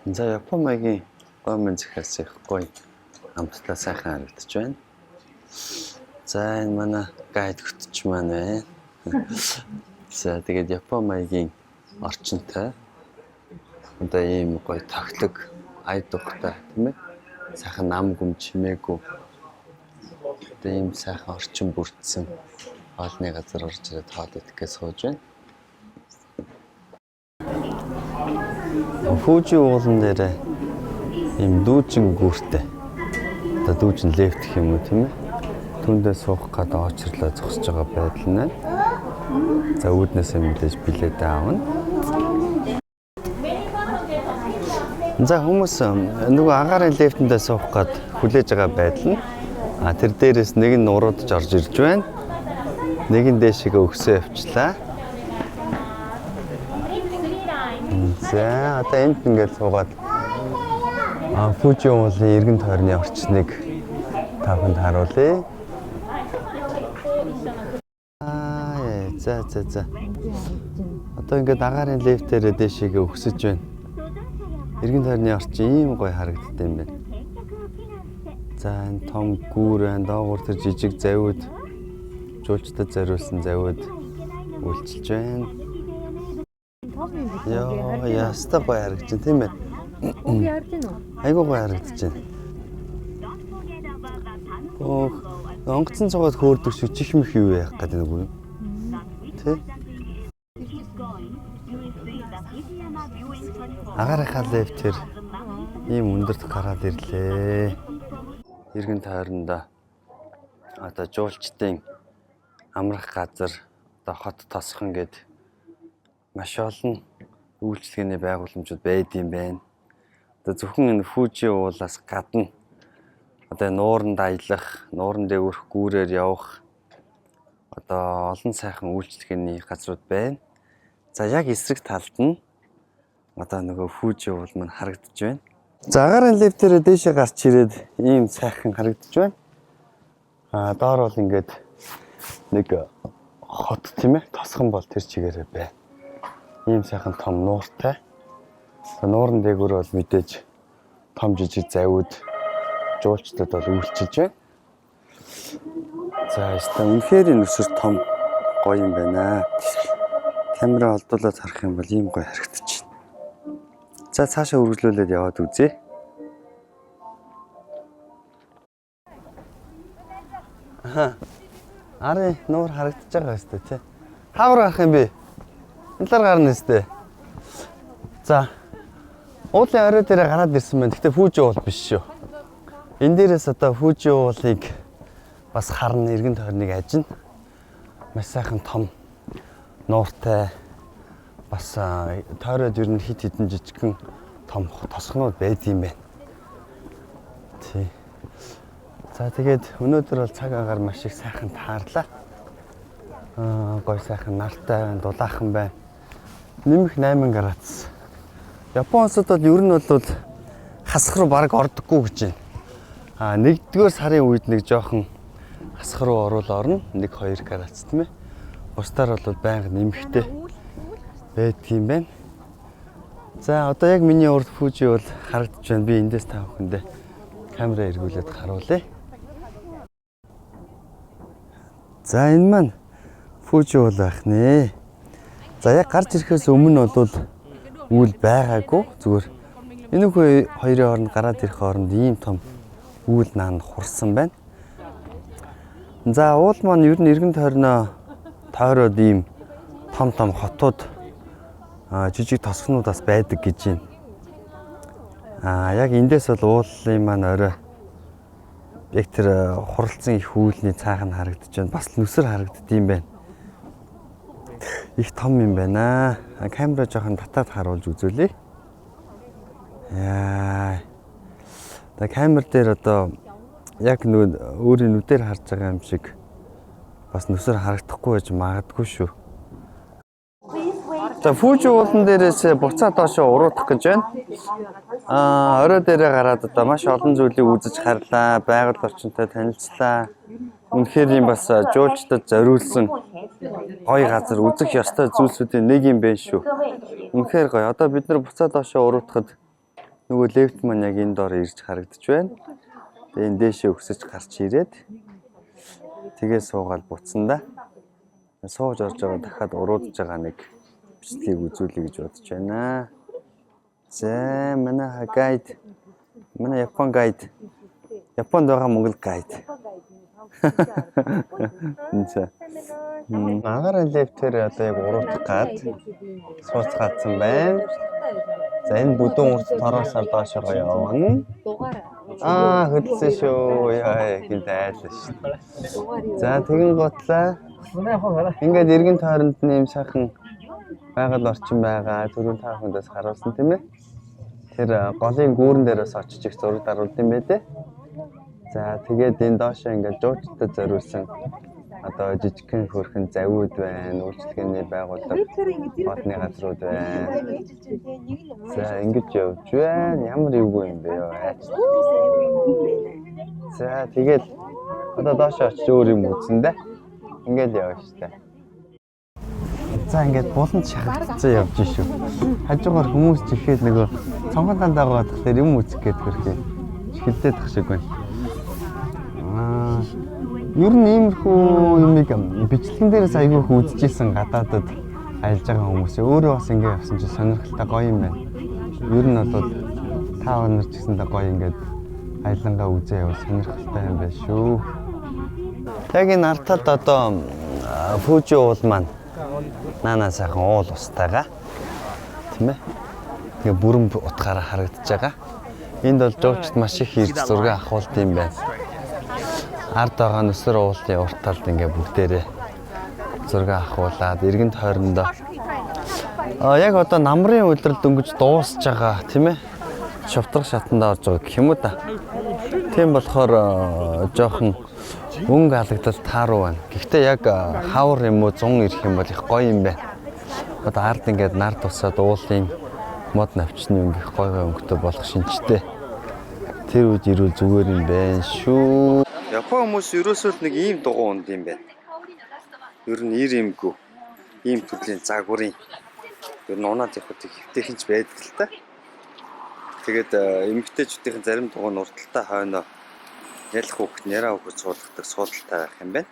За Япон маягийн гомын захиалсан их гоё амтлаа сайхан харагдаж байна. За энэ манай гайд хөтч маань байна. За тэгээд Япон маягийн орчинтой одоо ийм гоё тоглог аяд ухтай тийм ээ. Сайхан нам гүм чимээгүй. Одоо ийм сайхан орчин бүрдсэн хоолны газар орж ирээд хоол идэхээс сууж байна. Фужи уулан дээр ийм дүүжин гүртэй. Одоо дүүжин лефт гэх юм уу тийм ээ. Түүндээ суух гэдэг очрлоо зогсож байгаа байдал нь. За үүднээс мэдээж билет аавна. За хүмүүс нөгөө агаарын лефтэндээ суух гээд хүлээж байгаа байдал нь. Тэр дээрээс нэг нь уруудж орж ирж байна. Нэг нь дээшгээ өгсөө явчлаа. За одоо энд ингээд суугаад Фужи уулын эргэн тойрны орчныг тавханд харуулъя. За. Одоо ингээд агаарын лифтээр дээшээгээ өгсөж байна. Эргэн тойрны орчин ийм гоё харагддаг юм байна. За энэ том гүүр байна. Доогуур тэр жижиг завиуд жуулчдад зориулсан завиуд үйлчилж байна. Ястаа гоё харагдаж байна тийм ээ. Айгуу гоё харагдаж байна. Онгоцон цугаад хөөрдөг шиг чихмэх юу яах гэдэг нэг юм. Тэ? Агаарынхаа лефтээр ийм өндөрт гараад ирлээ. Эргэн тойрондоо одоо жуулчдын амрах газар одоо хот тосхон гээд маш олон үйлчлэгээний байгууламжууд байдсан байна. Одоо зөвхөн энэ Фужи уулаас гадна одоо нууранд аялах, нууран дээгүүрх гүүрээр явах одоо олон сайхан үйлчлэгээний газрууд байна. За яг эсрэг талд нь одоо нөгөө Фужи уул маань харагдаж байна. За агаарын лифтээр дээшээ гарч ирээд ийм сайхан харагдаж байна. Доор бол ингээд нэг хот тийм ээ, тосхон бол тэр чигээрээ байна. Ийм сайхан том нууртай. Нууран дээгүүр бол мэдээж том жижиг завиуд жуулчдад бол үйлчилж байна. За үнэхээр нүсэр том гоё юм байна. Камера олдуулаад харах юм бол ийм гоё харагдаж байна. За цаашаа үргэлжлүүлээд яваад үзье. Арын нуур харагдаж байгаа өстэй тий. Хавар гарах юм бэ? Энэ талаар гарна өстэй. За уулын орой дээр гараад ирсэн байна. Гэтэ Фужи уул биш шүү. Энэ дээрээс одоо Фужи уулыг бас харна, эргэн тойрныг ажина. Маш сайхан том нууртай бас тойроод ер нь хит хитэн жижигхэн том тосгонууд байдсан байна. Тий. За тэгээд өнөөдөр бол цаг агаар маш их сайхан таарлаа. Гой сайхан нартай байна, дулаахан байна. Нэмэх 8 градус. Япон улсад бол ер нь бол хасах руу бараг ордоггүй гэж байна. Нэгдүгээр сарын үед нэг жоохон хасах руу орно 1-2 градус тийм ээ. Бусдаар бол байнга нэмэхтэй байдгийм байна. За одоо яг миний урд Фужи бол харагдаж байна. Би эндээс та бүхэндээ камера эргүүлээд харуулъя. За энэ маань Фужи уул байх нэ. За яг гарч ирэхээс өмнө бол үйл байгаагүй зүгээр энэхүү хоёрын хооронд гараад ирэх хооронд ийм том үйл наан хурсан байна. За уул маань ер нь эргэн тойрноо тойроод ийм том хотууд жижиг тосгонуудаас байдаг гэж байна. Яг эндээс бол уулын маань орой яг тэр хуралцсан их үүлний цаах нь харагдаж байна. Бас нүсэр харагддаг юм байна. Их том юм байна. Камера жоохон татаад харуулж үзүүлье. Камер дээр одоо яг нөгөө өөрийн нүдээр харж байгаа юм шиг бас нүсэр харагдахгүй байж магадгүй шүү. За Фужи уулан дээрээс буцаад доошоо уруудах гэж байна. Орой дээрээ гараад одоо маш олон зүйлийг үзэж харлаа, байгаль орчинтой танилцлаа. Үнэхээр юм бас жуулчдад зориулсан гоё газар үзэх ёстой зүйлсүүдийн нэг юм байна шүү. Үнэхээр гоё. Одоо бид нар буцаад доошоо уруудахад Нөгөө лифт маань яг энэ доор ирж харагдаж байна. Тэгээ энэ дээшээ өксөж гарч ирээд тэгээ суугаад буцсандаа сууж орж байгаа дахиад уруудж байгаа нэг бичлэгийг үзүүлэе гэж бодож байна. За манай гайд, манай Япон гайд, Японд байгаа Монгол гайд. За. Агаар лифтээр одоо яг уруудах гад сууцгаадсан байна. За энэ бүдүүн урд тороосоор доошоо явна. Хөдөлсөн шүү. Яа хин дайлаа шүү. За тэгин готлаа. Ингээд эргэн тойронд нэм сайхан байгаль орчин байгаа. Түрүүн та бүхэндээс харуулсан тийм ээ. Тэр голын гүүрэн дээрээс очиж их зураг даруулд юм байлээ. За тэгээд энэ доошоо ингээд жуучтай зориулсан одоо жижигхэн хөрхэн завиуд байна, үйлчлэгээний байгууллага, хотны газрууд байна. За ингэж явж байна. Ямар эвгүй юм бэ ёо. За тэгээд одоо доошоо очиж өөр юм үзнэ дээ. Ингээд явна штэ. За ингээд буланд шахагдцсан явж шүү. Хажуугаар хүмүүс ч ихэд нөгөө цонгон дандаа байгаа тэгэхээр юм үзэх гээд хөрхий. Чихэлдээд тах шиг байна. Ер нь иймэрхүү юмыг бичлэгэн дээрээс айгүй их үзчихсэн гадаадад аялж байгаа хүмүүс өөрөө бас ингэ явсан чинь сонирхолтой гоё юм байна. Ер нь бол та өнөр ч гэсэндээ гоё ингээд аялангаа үзээ явал сонирхолтой юм байна шүү. Яг энэ артад одоо Фужи уул маань наана сайхан уул устайгаа тийм ээ. Тэгээ бүрэн утгаараа харагдаж байгаа. Энд бол жуучд маш их ирж зураг авахулт юм байна. Ард байгаа нүсэр уулын урт талд ингээ бүгдээрээ зураг авахуулаад эргэн тойрондоо яг одоо намрын улирал дөнгөж дуусж байгаа тийм ээ. Шавтрах шатанда орж байгаа гэх юм уу да. Тийм болохоор жоохон өнгө алагдал тааруу байна. Гэхдээ яг хавар юм уу 100 ирэх юм бол их гоё юм байна. Одоо ард ингээд нар тусаад уулын мод навчны өнгө их гоё өнгөтэй болох шинжтэй. Тэр үед ирүүл зүгээр юм байна шүү. Япон хүмүүс ерөөсөө нэг ийм дугуй унд юм байна. Ер нь ир юмгүй. Ийм төрлийн загварын. Ер нь унаад явахд хэвтэйхэн ч байдаг л та. Тэгээд эмэгтэйчүүдийн зарим дугуй нь урталтай хойноо ялах хүүхэд няраа хүүхэд суулгадаг суудалтай байх юм байна.